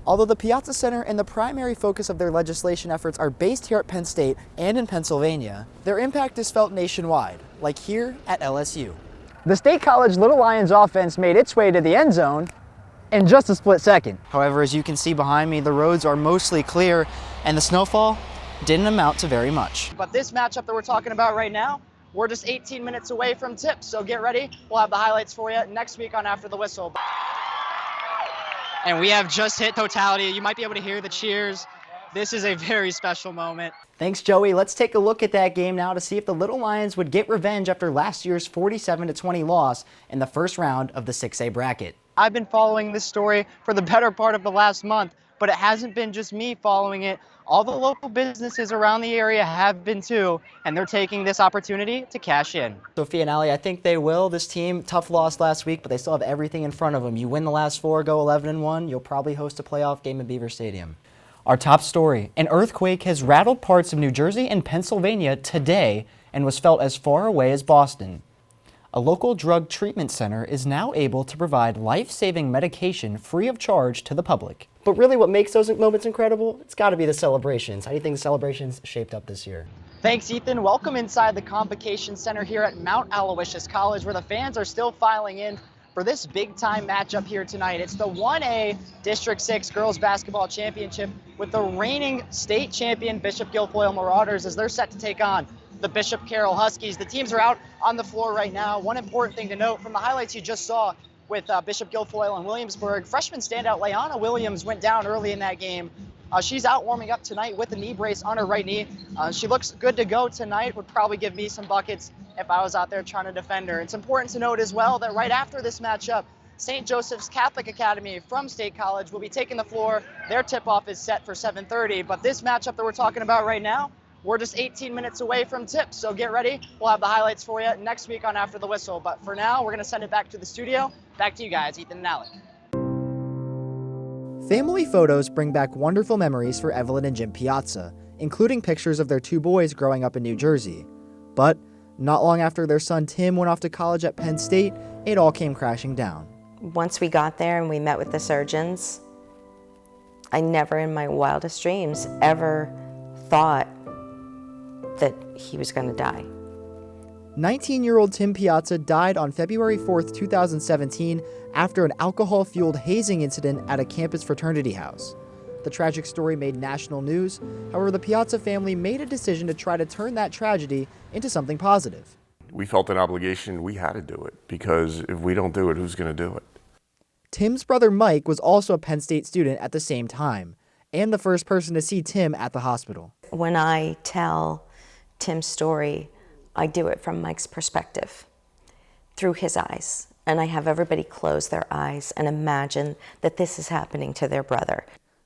Although the Piazza Center and the primary focus of their legislation efforts are based here at Penn State and in Pennsylvania, their impact is felt nationwide, like here at LSU. The State College Little Lions offense made its way to the end zone in just a split second. However, as you can see behind me, the roads are mostly clear and the snowfall didn't amount to very much. But this matchup that we're talking about right now, we're just 18 minutes away from tip, so get ready. We'll have the highlights for you next week on After the Whistle. And we have just hit totality. You might be able to hear the cheers. This is a very special moment. Thanks, Joey. Let's take a look at that game now to see if the Little Lions would get revenge after last year's 47-20 loss in the first round of the 6A bracket. I've been following this story for the better part of the last month, but it hasn't been just me following it. All the local businesses around the area have been too, and they're taking this opportunity to cash in. Sophia and Ali, I think they will. This team, tough loss last week, but they still have everything in front of them. You win the last four, go 11-1, you'll probably host a playoff game at Beaver Stadium. Our top story, an earthquake has rattled parts of New Jersey and Pennsylvania today and was felt as far away as Boston. A local drug treatment center is now able to provide life-saving medication free of charge to the public. But really what makes those moments incredible, it's got to be the celebrations. How do you think the celebrations shaped up this year? Thanks, Ethan. Welcome inside the Convocation Center here at Mount Aloysius College, where the fans are still filing in for this big-time matchup here tonight. It's the 1A District 6 Girls Basketball Championship with the reigning state champion Bishop Guilfoyle Marauders as they're set to take on the Bishop Carroll Huskies. The teams are out on the floor right now. One important thing to note from the highlights you just saw with Bishop Guilfoyle and Williamsburg, freshman standout Leanna Williams went down early in that game. She's out warming up tonight with a knee brace on her right knee. She looks good to go tonight, would probably give me some buckets if I was out there trying to defend her. It's important to note as well that right after this matchup, St. Joseph's Catholic Academy from State College will be taking the floor. Their tip-off is set for 7:30, but this matchup that we're talking about right now, we're just 18 minutes away from tip, so get ready. We'll have the highlights for you next week on After the Whistle. But for now, we're going to send it back to the studio. Back to you guys, Ethan and Alec. Family photos bring back wonderful memories for Evelyn and Jim Piazza, including pictures of their two boys growing up in New Jersey. But not long after their son Tim went off to college at Penn State, it all came crashing down. Once we got there and we met with the surgeons, I never in my wildest dreams ever thought that he was going to die. 19-year-old Tim Piazza died on February 4th, 2017 after an alcohol-fueled hazing incident at a campus fraternity house. The tragic story made national news. However, the Piazza family made a decision to try to turn that tragedy into something positive. We felt an obligation, we had to do it, because if we don't do it, who's going to do it? Tim's brother Mike was also a Penn State student at the same time, and the first person to see Tim at the hospital. When I tell Tim's story, I do it from Mike's perspective, through his eyes. And I have everybody close their eyes and imagine that this is happening to their brother.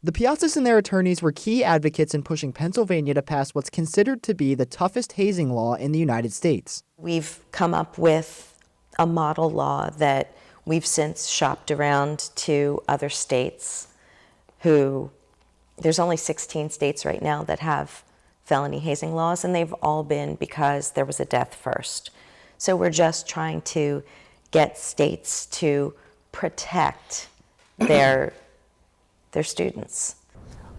The Piazzas and their attorneys were key advocates in pushing Pennsylvania to pass what's considered to be the toughest hazing law in the United States. We've come up with a model law that we've since shopped around to other states there's only 16 states right now that have felony hazing laws, and they've all been because there was a death first. So we're just trying to get states to protect their students.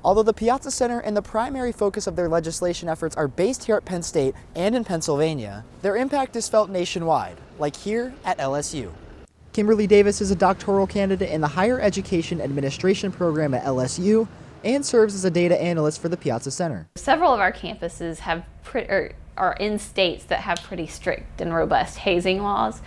Although the Piazza Center and the primary focus of their legislation efforts are based here at Penn State and in Pennsylvania, their impact is felt nationwide, like here at LSU. Kimberly Davis is a doctoral candidate in the Higher Education Administration program at LSU and serves as a data analyst for the Piazza Center. Several of our campuses have are in states that have pretty strict and robust hazing laws.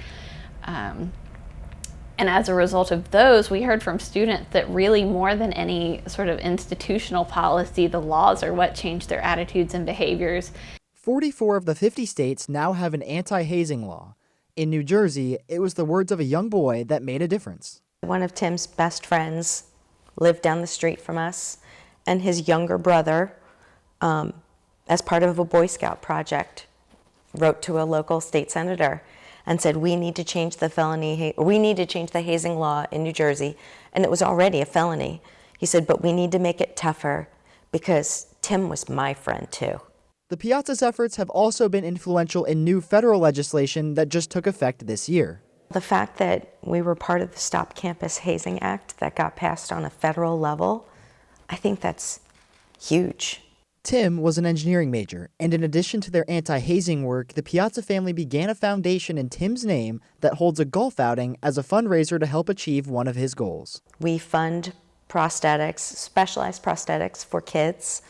And as a result of those, we heard from students that really more than any sort of institutional policy, the laws are what changed their attitudes and behaviors. 44 of the 50 states now have an anti-hazing law. In New Jersey, it was the words of a young boy that made a difference. One of Tim's best friends lived down the street from us, and his younger brother, as part of a Boy Scout project, wrote to a local state senator and said, we need to change the hazing law in New Jersey, and it was already a felony. He said, but we need to make it tougher because Tim was my friend too. The Piazza's efforts have also been influential in new federal legislation that just took effect this year. The fact that we were part of the Stop Campus Hazing Act that got passed on a federal level I think that's huge. Tim was an engineering major, and in addition to their anti-hazing work, the Piazza family began a foundation in Tim's name that holds a golf outing as a fundraiser to help achieve one of his goals. We fund prosthetics, specialized prosthetics for kids.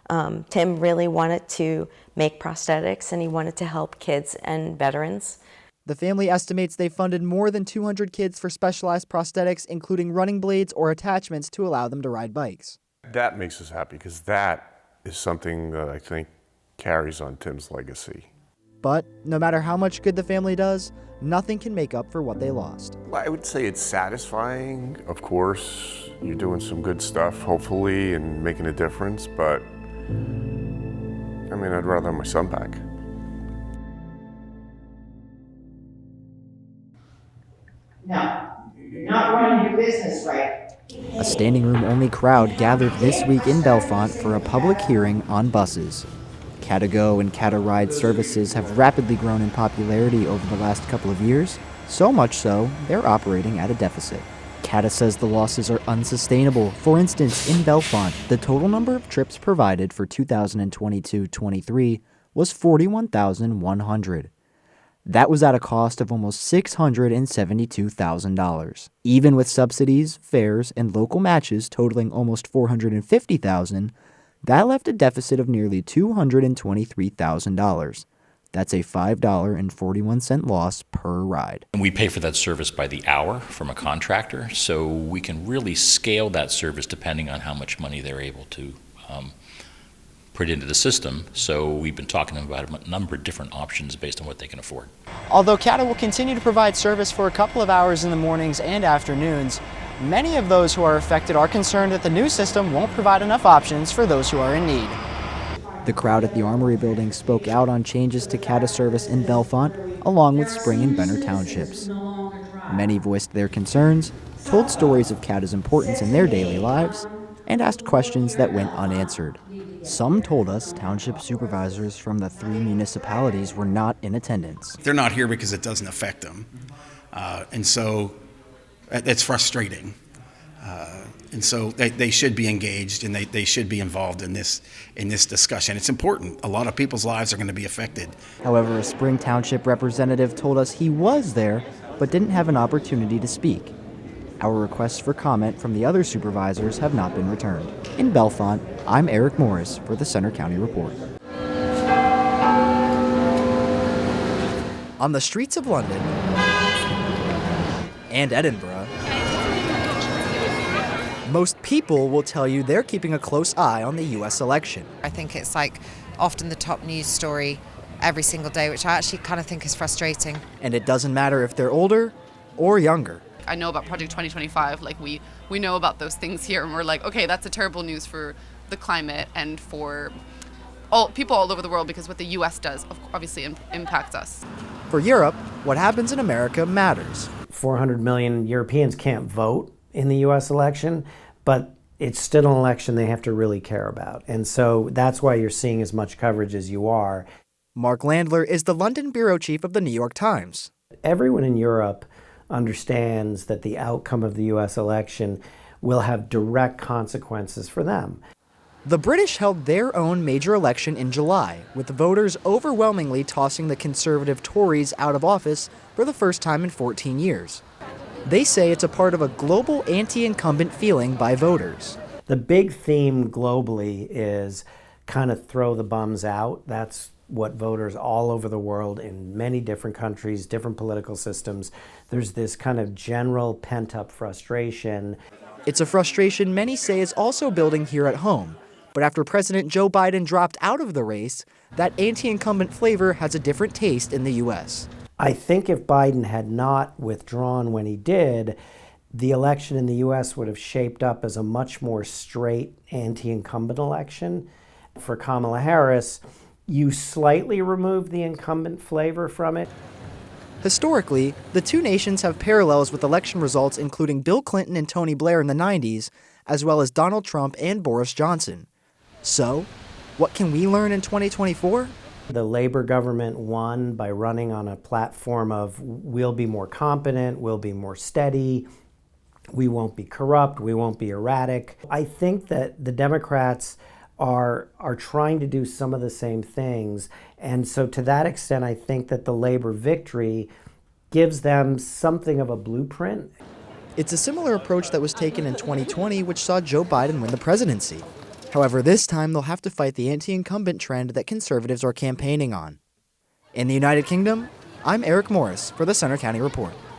Tim really wanted to make prosthetics, and he wanted to help kids and veterans. The family estimates they funded more than 200 kids for specialized prosthetics, including running blades or attachments to allow them to ride bikes. That makes us happy because that is something that I think carries on Tim's legacy. But no matter how much good the family does, nothing can make up for what they lost. I would say it's satisfying. Of course, you're doing some good stuff, hopefully, and making a difference, but I mean, I'd rather have my son back. No, you're not running your business right. A standing room only crowd gathered this week in Bellefonte for a public hearing on buses. Catago and Cataride services have rapidly grown in popularity over the last couple of years, so much so they're operating at a deficit. Cata says the losses are unsustainable. For instance, in Bellefonte, the total number of trips provided for 2022-23 was 41,100. That was at a cost of almost $672,000. Even with subsidies, fares, and local matches totaling almost $450,000, that left a deficit of nearly $223,000. That's a $5.41 loss per ride. And we pay for that service by the hour from a contractor, so we can really scale that service depending on how much money they're able to put into the system. So we've been talking about a number of different options based on what they can afford. Although Cata will continue to provide service for a couple of hours in the mornings and afternoons, many of those who are affected are concerned that the new system won't provide enough options for those who are in need. The crowd at the Armory building spoke out on changes to Cata service in Bellefonte, along with Spring and Benner townships. Many voiced their concerns, told stories of Cata's importance in their daily lives, and asked questions that went unanswered. Some told us township supervisors from the 3 municipalities were not in attendance. They're not here because it doesn't affect them. And so it's frustrating. And so they should be engaged, and they should be involved in this discussion. It's important. A lot of people's lives are going to be affected. However, a Spring Township representative told us he was there, but didn't have an opportunity to speak. Our requests for comment from the other supervisors have not been returned. In Bellefonte, I'm Eric Morris for the Center County Report. On the streets of London and Edinburgh, most people will tell you they're keeping a close eye on the U.S. election. I think it's like often the top news story every single day, which I actually kind of think is frustrating. And it doesn't matter if they're older or younger. I know about Project 2025, like we know about those things here, and we're like, okay, that's a terrible news for the climate and for all people all over the world, because what the U.S. does obviously impacts us. For Europe, what happens in America matters. 400 million Europeans can't vote in the U.S. election, but it's still an election they have to really care about. And so that's why you're seeing as much coverage as you are. Mark Landler is the London bureau chief of the New York Times. Everyone in Europe understands that the outcome of the U.S. election will have direct consequences for them. The British held their own major election in July, with voters overwhelmingly tossing the conservative Tories out of office for the first time in 14 years. They say it's a part of a global anti-incumbent feeling by voters. The big theme globally is kind of throw the bums out. That's what voters all over the world in many different countries, different political systems, there's this kind of general pent-up frustration. It's a frustration many say is also building here at home. But after President Joe Biden dropped out of the race, that anti-incumbent flavor has a different taste in the U.S. I think if Biden had not withdrawn when he did, the election in the U.S. would have shaped up as a much more straight anti-incumbent election. For Kamala Harris, you slightly remove the incumbent flavor from it. Historically, the two nations have parallels with election results including Bill Clinton and Tony Blair in the 90s, as well as Donald Trump and Boris Johnson. So, what can we learn in 2024? The Labor government won by running on a platform of we'll be more competent, we'll be more steady, We won't be corrupt. We won't be erratic. I think that the Democrats are trying to do some of the same things. And so to that extent, I think that the Labor victory gives them something of a blueprint. It's a similar approach that was taken in 2020, which saw Joe Biden win the presidency. However, this time they'll have to fight the anti-incumbent trend that conservatives are campaigning on. In the United Kingdom, I'm Eric Morris for the Centre County Report.